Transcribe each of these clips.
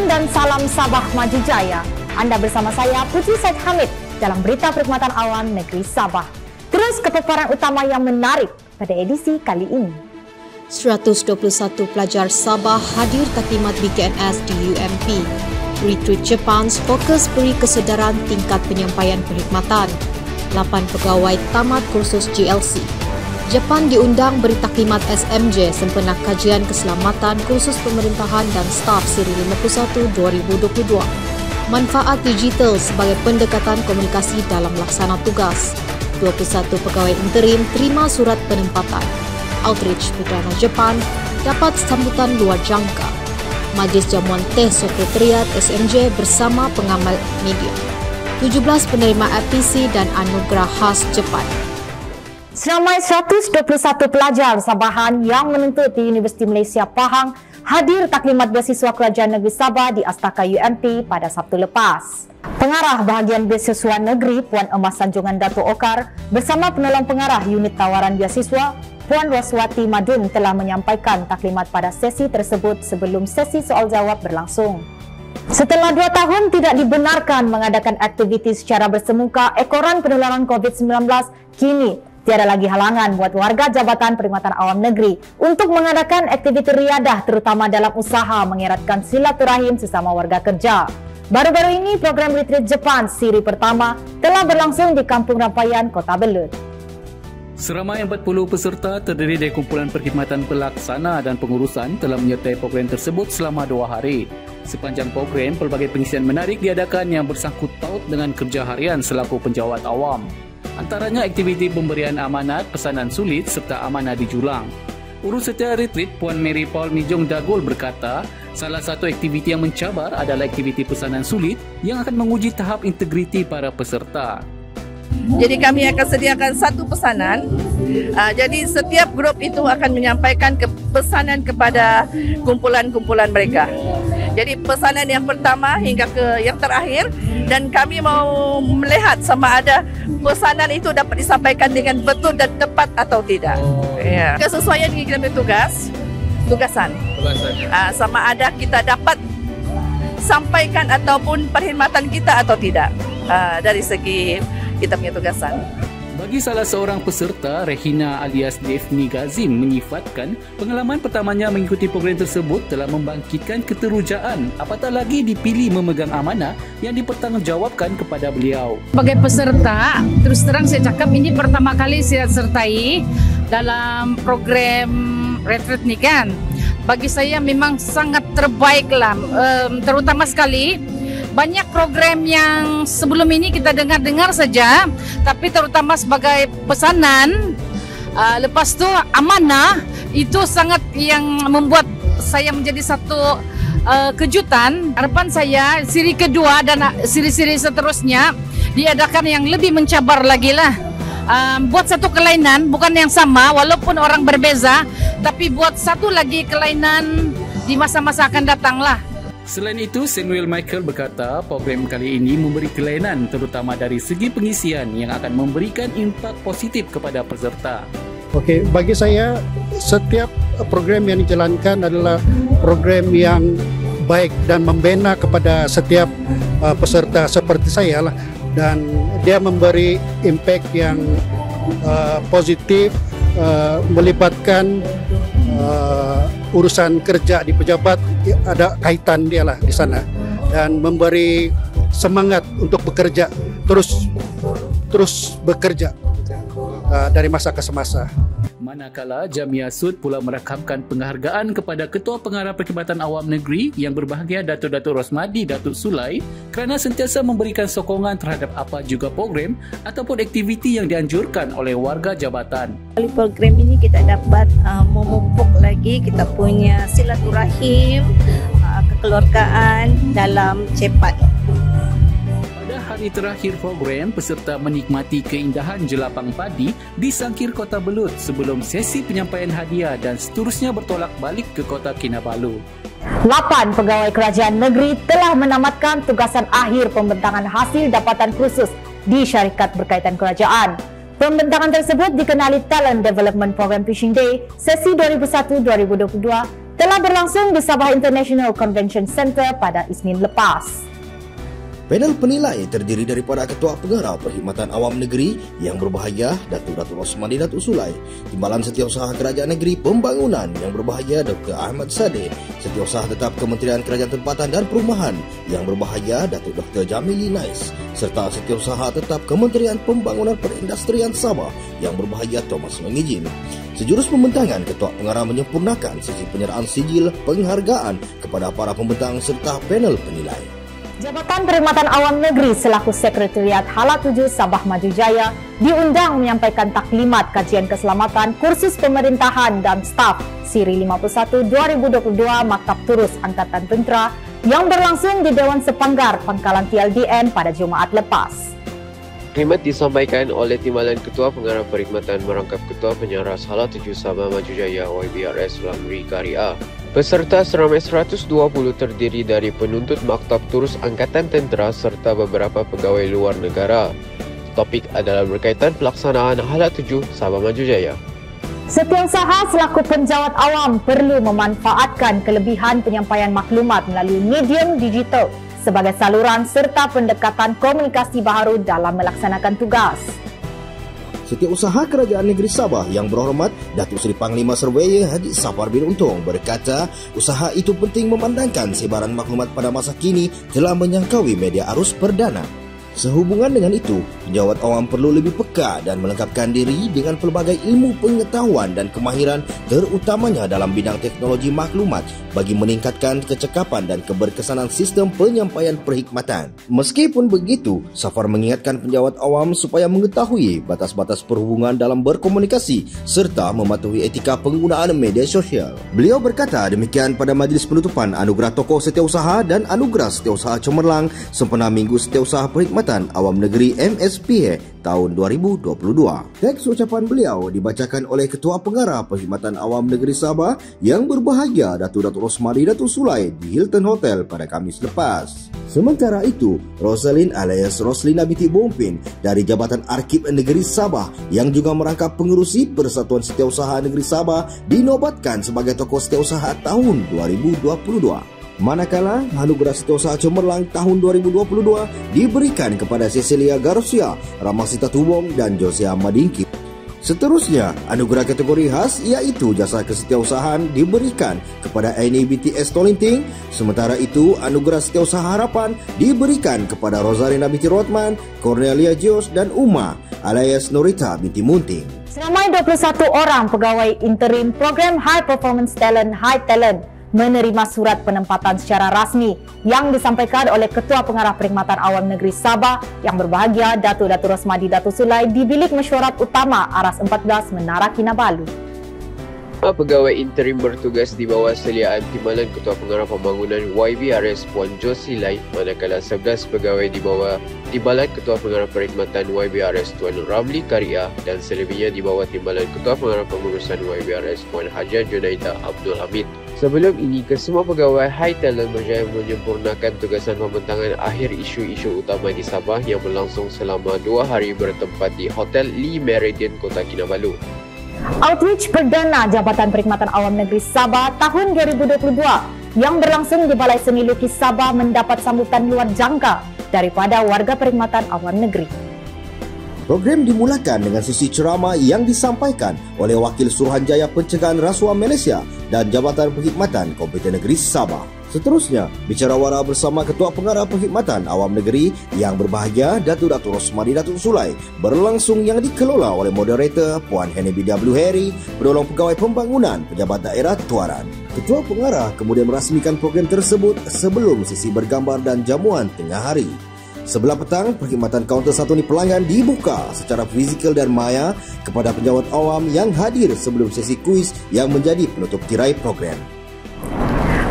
dan salam Sabah Maju Jaya. Anda bersama saya Putri Said Hamid dalam Berita Perkhidmatan Awam Negeri Sabah. Terus ke paparan utama yang menarik pada edisi kali ini. 121 pelajar Sabah hadir taklimat BKNS di UMP. Retreat Jepun fokus beri kesedaran tingkat penyampaian perkhidmatan. 8 pegawai tamat kursus GLC. Jepun diundang beri taklimat SMJ sempena kajian keselamatan kursus pemerintahan dan staf siri 51 2022. Manfaat digital sebagai pendekatan komunikasi dalam laksana tugas. 21 pegawai interim terima surat penempatan. Outreach Perdana Jepun dapat sambutan luar jangka. Majlis jamuan teh Sekretariat SMJ bersama pengamal media. 17 penerima APC dan anugerah khas Jepun. Seramai 121 pelajar Sabahan yang menuntut di Universiti Malaysia Pahang hadir taklimat beasiswa Kerajaan Negeri Sabah di Astaka UMP pada Sabtu lepas. Pengarah Bahagian Beasiswa Negeri Puan Emas Sanjungan Dato' Okar bersama penolong pengarah Unit Tawaran Beasiswa Puan Roswati Madun telah menyampaikan taklimat pada sesi tersebut sebelum sesi soal jawab berlangsung. Setelah 2 tahun tidak dibenarkan mengadakan aktiviti secara bersemuka ekoran penularan COVID-19, kini tiada lagi halangan buat warga Jabatan Perkhidmatan Awam Negeri untuk mengadakan aktiviti riadah terutama dalam usaha mengeratkan silaturahim sesama warga kerja. Baru-baru ini program Retreat Jepun siri pertama telah berlangsung di Kampung Rampayan, Kota Belud. Seramai 40 peserta terdiri dari kumpulan perkhidmatan pelaksana dan pengurusan telah menyertai program tersebut selama 2 hari. Sepanjang program, pelbagai pengisian menarik diadakan yang bersangkut paut dengan kerja harian selaku penjawat awam. Antaranya aktiviti pemberian amanat, pesanan sulit serta amanah di Julang. Urus Setia Retreat Puan Mary Paul Nijong Dagul berkata, salah satu aktiviti yang mencabar adalah aktiviti pesanan sulit yang akan menguji tahap integriti para peserta. Jadi kami akan sediakan satu pesanan. Jadi setiap grup itu akan menyampaikan pesanan kepada kumpulan-kumpulan mereka. Jadi pesanan yang pertama hingga ke yang terakhir, dan kami mau melihat sama ada pesanan itu dapat disampaikan dengan betul dan tepat atau tidak. Ya. Kesesuaian dengan tugasan. Sama ada kita dapat sampaikan ataupun perkhidmatan kita atau tidak dari segi kita punya tugasan. Bagi salah seorang peserta, Rehina alias Devni Gazim menyifatkan pengalaman pertamanya mengikuti program tersebut telah membangkitkan keterujaan, apatah lagi dipilih memegang amanah yang dipertanggungjawabkan kepada beliau. Sebagai peserta, terus terang saya cakap ini pertama kali saya sertai dalam program retreat ni kan. Bagi saya memang sangat terbaik lah, terutama sekali banyak program yang sebelum ini kita dengar-dengar saja, tapi terutama sebagai pesanan, lepas tu amanah, itu sangat yang membuat saya menjadi satu kejutan. Harapan saya siri kedua dan siri-siri seterusnya diadakan yang lebih mencabar lagi lah. Buat satu kelainan, bukan yang sama walaupun orang berbeza, tapi buat satu lagi kelainan di masa-masa akan datang lah. Selain itu, Samuel Michael berkata program kali ini memberi kelainan terutama dari segi pengisian yang akan memberikan impak positif kepada peserta. Okey, bagi saya setiap program yang dijalankan adalah program yang baik dan membina kepada setiap peserta seperti saya lah, dan dia memberi impak yang positif, melibatkan urusan kerja di pejabat, ada kaitan dia lah di sana, dan memberi semangat untuk bekerja, terus bekerja dari masa ke semasa. Manakala Jamia Sud pula merakamkan penghargaan kepada Ketua Pengarah Perkhidmatan Awam Negeri yang berbahagia Datuk Rosmadi Datuk Sulai kerana sentiasa memberikan sokongan terhadap apa juga program ataupun aktiviti yang dianjurkan oleh warga jabatan. Melalui program ini kita dapat memupuk lagi kita punya silaturahim, kekeluargaan dalam cepat. Hari terakhir program, peserta menikmati keindahan jelapang padi di Sangkir Kota Belud sebelum sesi penyampaian hadiah dan seterusnya bertolak balik ke Kota Kinabalu. 8 pegawai kerajaan negeri telah menamatkan tugasan akhir pembentangan hasil dapatan khusus di syarikat berkaitan kerajaan. Pembentangan tersebut dikenali Talent Development Program Fishing Day sesi 2001-2022 telah berlangsung di Sabah International Convention Center pada Isnin lepas. Panel penilai terdiri daripada Ketua Pengarah Perkhidmatan Awam Negeri Yang Berbahaya Datuk Rosmadi Datuk Sulai, Timbalan Setiausaha Kerajaan Negeri Pembangunan Yang Berbahaya Dr. Ahmad Sadeh, Setiausaha Tetap Kementerian Kerajaan Tempatan dan Perumahan Yang Berbahaya Datuk Dr. Jamili Nais, serta Setiausaha Tetap Kementerian Pembangunan Perindustrian Sabah Yang Berbahaya Thomas Mengijin. Sejurus pembentangan, Ketua Pengarah menyempurnakan sesi penyerahan sijil penghargaan kepada para pembentang serta panel penilai. Jabatan Perkhidmatan Awam Negeri selaku Sekretariat Hala 7 Sabah Maju Jaya diundang menyampaikan taklimat kajian keselamatan kursus pemerintahan dan staf Siri 51 2022 Maktab Turus Angkatan Tentera yang berlangsung di Dewan Sepanggar Pangkalan TLDN pada Jumaat lepas. Taklimat disampaikan oleh Timbalan Ketua Pengarah Perkhidmatan merangkap Ketua Penyaras Hala 7 Sabah Maju Jaya YBRS Lamri Karia. Peserta seramai 120 terdiri dari penuntut Maktab Turus Angkatan Tentera serta beberapa pegawai luar negara. Topik adalah berkaitan pelaksanaan Hala 7 Sabah Maju Jaya. Setiausaha selaku penjawat awam perlu memanfaatkan kelebihan penyampaian maklumat melalui medium digital sebagai saluran serta pendekatan komunikasi baharu dalam melaksanakan tugas. Setiausaha Kerajaan Negeri Sabah Yang Berhormat Datuk Seri Panglima Surveyor Haji Safar bin Untung berkata usaha itu penting memandangkan sebaran maklumat pada masa kini telah menyangkaui media arus perdana. Sehubungan dengan itu, penjawat awam perlu lebih peka dan melengkapkan diri dengan pelbagai ilmu pengetahuan dan kemahiran terutamanya dalam bidang teknologi maklumat bagi meningkatkan kecekapan dan keberkesanan sistem penyampaian perkhidmatan. Meskipun begitu, Safar mengingatkan penjawat awam supaya mengetahui batas-batas perhubungan dalam berkomunikasi serta mematuhi etika penggunaan media sosial. Beliau berkata demikian pada majlis penutupan Anugerah Tokoh Setiausaha dan Anugerah Setiausaha Cemerlang sempena Minggu Setiausaha Perkhidmatan Awam Negeri MSPA tahun 2022. Teks ucapan beliau dibacakan oleh Ketua Pengarah Perkhidmatan Awam Negeri Sabah Yang Berbahagia Datuk Rosmadi Datuk Sulai di Hilton Hotel pada Khamis lepas. Sementara itu, Rosalind alias Roslina binti Bompin dari Jabatan Arkib Negeri Sabah yang juga merangkap pengerusi Persatuan Setiausaha Negeri Sabah dinobatkan sebagai tokoh setiausaha tahun 2022. Manakala Anugerah Setiausaha Cemerlang tahun 2022 diberikan kepada Cecilia Garcia, Ramasita Tubong dan Josia Madingki. Seterusnya, anugerah kategori khas iaitu jasa kesetiausahaan diberikan kepada Aini binti S. Tolinting. Sementara itu, anugerah Setiausaha Harapan diberikan kepada Rosarina binti Rotman, Cornelia Jos dan Uma alias Norita binti Munting. Seramai 21 orang pegawai interim program High Performance Talent High Talent menerima surat penempatan secara rasmi yang disampaikan oleh Ketua Pengarah Perkhidmatan Awam Negeri Sabah Yang Berbahagia Datuk Rosmadi Datuk Sulai di Bilik Mesyuarat Utama Aras 14 Menara Kinabalu. Pegawai interim bertugas di bawah seliaan Timbalan Ketua Pengarah Pembangunan YBRS Puan Josie Lai, manakala 11 pegawai di bawah Timbalan Ketua Pengarah Perkhidmatan YBRS Tuan Ramli Karia dan selebihnya di bawah Timbalan Ketua Pengarah Pengurusan YBRS Puan Hajar Junaida Abdul Hamid. Sebelum ini, kesemua pegawai High Talent berjaya menyempurnakan tugasan pembentangan akhir isu-isu utama di Sabah yang berlangsung selama 2 hari bertempat di Hotel Lee Meridian Kota Kinabalu. Outreach perdana Jabatan Perkhidmatan Awam Negeri Sabah tahun 2022 yang berlangsung di Balai Seni Lukis Sabah mendapat sambutan luar jangka daripada warga perkhidmatan awam negeri. Program dimulakan dengan sesi ceramah yang disampaikan oleh Wakil Suruhanjaya Pencegahan Rasuah Malaysia dan Jabatan Perkhidmatan Kompeten Negeri Sabah. Seterusnya, bicara wara bersama Ketua Pengarah Perkhidmatan Awam Negeri Yang Berbahagia Datuk Rosmadi Datuk Sulai berlangsung yang dikelola oleh moderator Puan Henny BW Harry, penolong pegawai pembangunan pejabat daerah Tuaran. Ketua Pengarah kemudian merasmikan program tersebut sebelum sesi bergambar dan jamuan tengah hari. Sebelah petang, perkhidmatan kaunter 1 ni pelanggan dibuka secara fizikal dan maya kepada penjawat awam yang hadir sebelum sesi kuis yang menjadi penutup tirai program.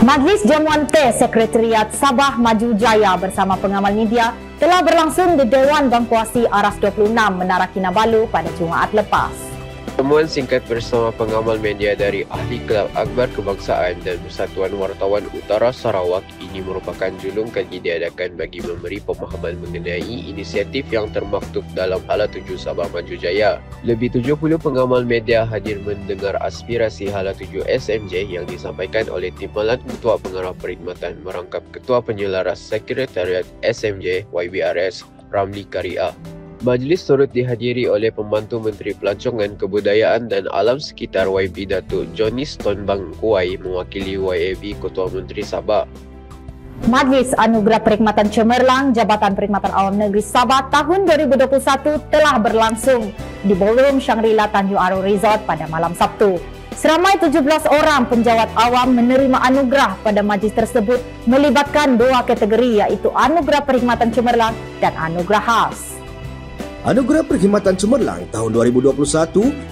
Majlis Jamuan Teh Sekretariat Sabah Maju Jaya bersama pengamal media telah berlangsung di Dewan Bangkuasi Aras 26 Menara Kinabalu pada Jumaat lepas. Pertemuan singkat bersama pengamal media dari Ahli Kelab Akhbar Kebangsaan dan Persatuan Wartawan Utara Sarawak ini merupakan julung kali diadakan bagi memberi pemahaman mengenai inisiatif yang termaktub dalam Hala 7 Sabah Maju Jaya. Lebih 70 pengamal media hadir mendengar aspirasi Hala 7 SMJ yang disampaikan oleh Timbalan Ketua Pengarah Perkhidmatan merangkap Ketua Penyelaras Sekretariat SMJ YBRS Ramli Karia. Majlis turut dihadiri oleh Pembantu Menteri Pelancongan, Kebudayaan dan Alam Sekitar YB Datuk Johnny Stonbang Kuai mewakili YAB Ketua Menteri Sabah. Majlis Anugerah Perkhidmatan Cemerlang Jabatan Perkhidmatan Awam Negeri Sabah tahun 2021 telah berlangsung di Ballroom Shangri-La Tanjung Aru Resort pada malam Sabtu. Seramai 17 orang penjawat awam menerima anugerah pada majlis tersebut melibatkan dua kategori iaitu Anugerah Perkhidmatan Cemerlang dan Anugerah Khas. Anugerah Perkhidmatan Cemerlang tahun 2021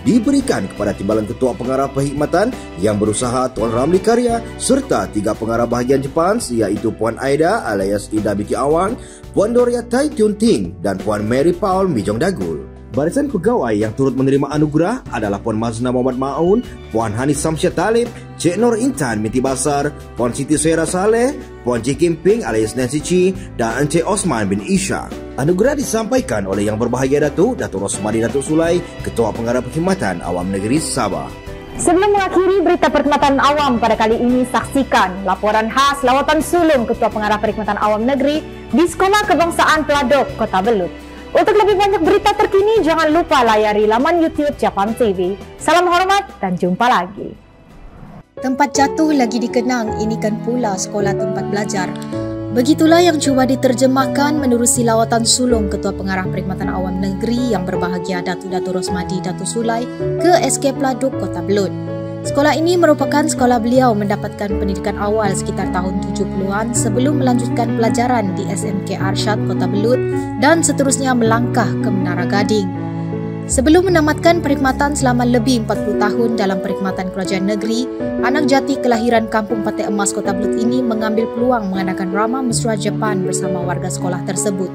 diberikan kepada Timbalan Ketua Pengarah Perkhidmatan yang berusaha Tuan Ramli Karia serta 3 pengarah bahagian Jepang iaitu Puan Aida alias Ida Binti Awang, Puan Doria Tai Tiun Ting dan Puan Mary Paul Mijong Dagul. Barisan pegawai yang turut menerima anugerah adalah Puan Mazna Muhammad Ma'un, Puan Hanis Samsyah Talib, Cik Nur Intan Binti Basar, Puan Siti Suhaira Saleh, Puan Cik Kim Ping alias Nancy Chi dan Encik Osman bin Isha. Anugerah disampaikan oleh Yang Berbahagia Datuk Rosmadi Datuk Sulai, Ketua Pengarah Perkhidmatan Awam Negeri Sabah. Sebelum mengakhiri berita perkhidmatan awam pada kali ini, saksikan laporan khas lawatan sulung Ketua Pengarah Perkhidmatan Awam Negeri di Sekolah Kebangsaan Peladok, Kota Belud. Untuk lebih banyak berita terkini, jangan lupa layari laman YouTube Japan TV. Salam hormat dan jumpa lagi. Tempat jatuh lagi dikenang, ini kan pula sekolah tempat belajar. Begitulah yang cuba diterjemahkan menerusi lawatan sulung Ketua Pengarah Perkhidmatan Awam Negeri Yang Berbahagia Datuk Rosmadi Datuk Sulai ke SK Peladok, Kota Belud. Sekolah ini merupakan sekolah beliau mendapatkan pendidikan awal sekitar tahun 70-an sebelum melanjutkan pelajaran di SMK Arsyad Kota Belud dan seterusnya melangkah ke Menara Gading. Sebelum menamatkan perkhidmatan selama lebih 40 tahun dalam perkhidmatan kerajaan negeri, anak jati kelahiran Kampung Pantai Emas Kota Belud ini mengambil peluang mengadakan Rama Mesra Jepang bersama warga sekolah tersebut.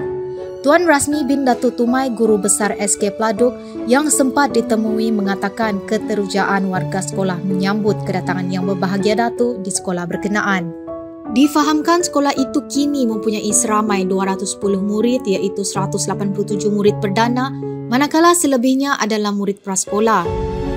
Tuan Rasmi bin Datuk Tumai, Guru Besar SK Peladok yang sempat ditemui mengatakan keterujaan warga sekolah menyambut kedatangan Yang Berbahagia Datuk di sekolah berkenaan. Difahamkan sekolah itu kini mempunyai seramai 210 murid iaitu 187 murid perdana, manakala selebihnya adalah murid prasekolah.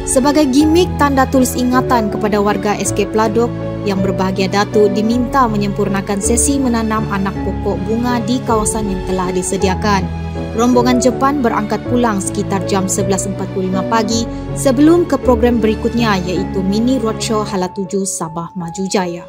Sebagai gimik tanda tulis ingatan kepada warga SK Peladok, Yang Berbahagia Datuk diminta menyempurnakan sesi menanam anak pokok bunga di kawasan yang telah disediakan. Rombongan Jepang berangkat pulang sekitar jam 11.45 pagi sebelum ke program berikutnya iaitu Mini Roadshow Hala 7 Sabah Maju Jaya.